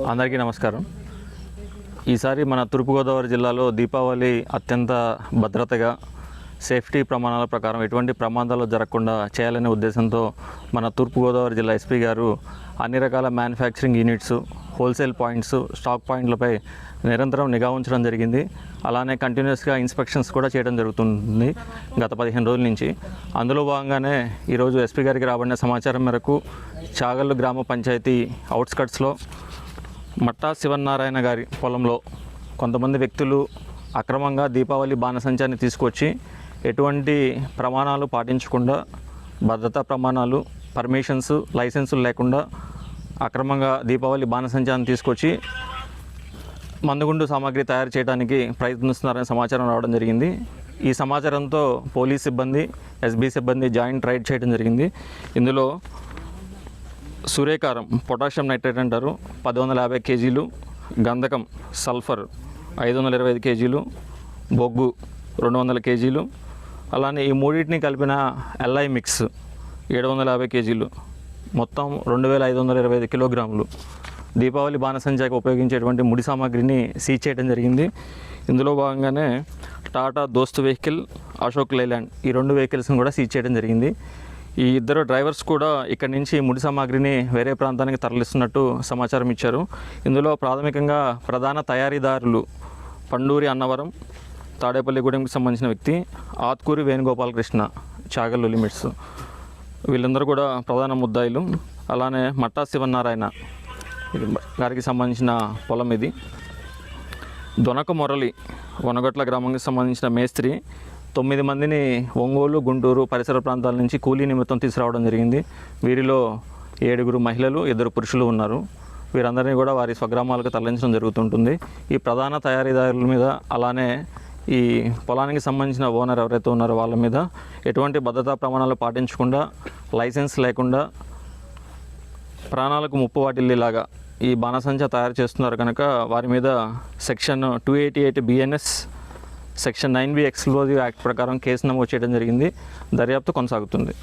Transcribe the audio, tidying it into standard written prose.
అందరికీ నమస్కారం. ఈసారి మన తూర్పుగోదావరి జిల్లాలో దీపావళి అత్యంత భద్రతగా సేఫ్టీ ప్రమాణాల ప్రకారం ఎటువంటి ప్రమాదాలు జరగకుండా చేయాలనే ఉద్దేశంతో మన తూర్పుగోదావరి జిల్లా ఎస్పీ గారు అన్ని రకాల manufacturing units, wholesale points, stock పాయింట్లపై నిరంతరం నిఘా ఉంచడం జరిగింది. అలానే కంటిన్యూస్గా ఇన్స్పెక్షన్స్ కూడా చేయడం జరుగుతుంది గత 15 రోజుల నుంచి. అందులో భాగంగానే ఈరోజు ఎస్పీ గారికి రాబడిన సమాచారం మేరకు చాగల్లు గ్రామ పంచాయతీ అవుట్స్కట్స్లో మట్టా శివనారాయణ గారి పొలంలో కొంతమంది వ్యక్తులు అక్రమంగా దీపావళి బాణసంచాన్ని తీసుకొచ్చి ఎటువంటి ప్రమాణాలు పాటించకుండా, భద్రతా ప్రమాణాలు, పర్మిషన్స్, లైసెన్సులు లేకుండా అక్రమంగా దీపావళి బాణసంచాన్ని తీసుకొచ్చి మందుగుండు సామాగ్రి తయారు చేయడానికి ప్రయత్నిస్తున్నారనే సమాచారం రావడం జరిగింది. ఈ సమాచారంతో పోలీస్ సిబ్బంది, ఎస్బీ సిబ్బంది జాయింట్ రైడ్ చేయడం జరిగింది. ఇందులో సూర్యకారం, పొటాషియం నైట్రేట్ అంటారు, 1050 కేజీలు, గంధకం సల్ఫర్ 525 కేజీలు, బొగ్గు 200 కేజీలు, అలానే ఈ మూడింటిని కలిపిన ఎల్ఐ మిక్స్ 750 కేజీలు, మొత్తం 2525 కిలోగ్రాములు దీపావళి బాణసంచాకి ఉపయోగించేటువంటి ముడి సామాగ్రిని సీజ్ చేయడం జరిగింది. ఇందులో భాగంగానే టాటా దోస్త్ వెహికల్, అశోక్ లైలాండ్ ఈ 2 వెహికల్స్ని కూడా సీజ్ చేయడం జరిగింది. ఈ ఇద్దరు డ్రైవర్స్ కూడా ఇక్కడి నుంచి ముడి సామాగ్రిని వేరే ప్రాంతానికి తరలిస్తున్నట్టు సమాచారం ఇచ్చారు. ఇందులో ప్రాథమికంగా ప్రధాన తయారీదారులు పండూరి అన్నవరం, తాడేపల్లిగూడెంకి సంబంధించిన వ్యక్తి, ఆత్కూరి వేణుగోపాలకృష్ణ, చాగల్లు లిమిట్స్, వీళ్ళందరూ కూడా ప్రధాన ముద్దాయిలు. అలానే మట్టా శివనారాయణ గారికి సంబంధించిన పొలం ఇది. దొనక మురళి, వనగట్ల గ్రామానికి సంబంధించిన మేస్త్రి 9 మందిని ఒంగోలు, గుంటూరు పరిసర ప్రాంతాల నుంచి కూలీ నిమిత్తం తీసుకురావడం జరిగింది. వీరిలో 7 మహిళలు, 2 పురుషులు ఉన్నారు. వీరందరినీ కూడా వారి స్వగ్రామాలకు తరలించడం జరుగుతుంటుంది. ఈ ప్రధాన తయారీదారుల మీద, అలానే ఈ పొలానికి సంబంధించిన ఓనర్ ఎవరైతే ఉన్నారో వాళ్ళ మీద ఎటువంటి భద్రతా ప్రమాణాలు పాటించకుండా, లైసెన్స్ లేకుండా, ప్రాణాలకు ముప్పు వాటిల్లేలాగా ఈ బాణసంచా తయారు చేస్తున్నారు కనుక వారి మీద section 288 BNS, section 9B explosive act ప్రకారం కేసు నమోదు చేయడం జరిగింది. దర్యాప్తు కొనసాగుతుంది.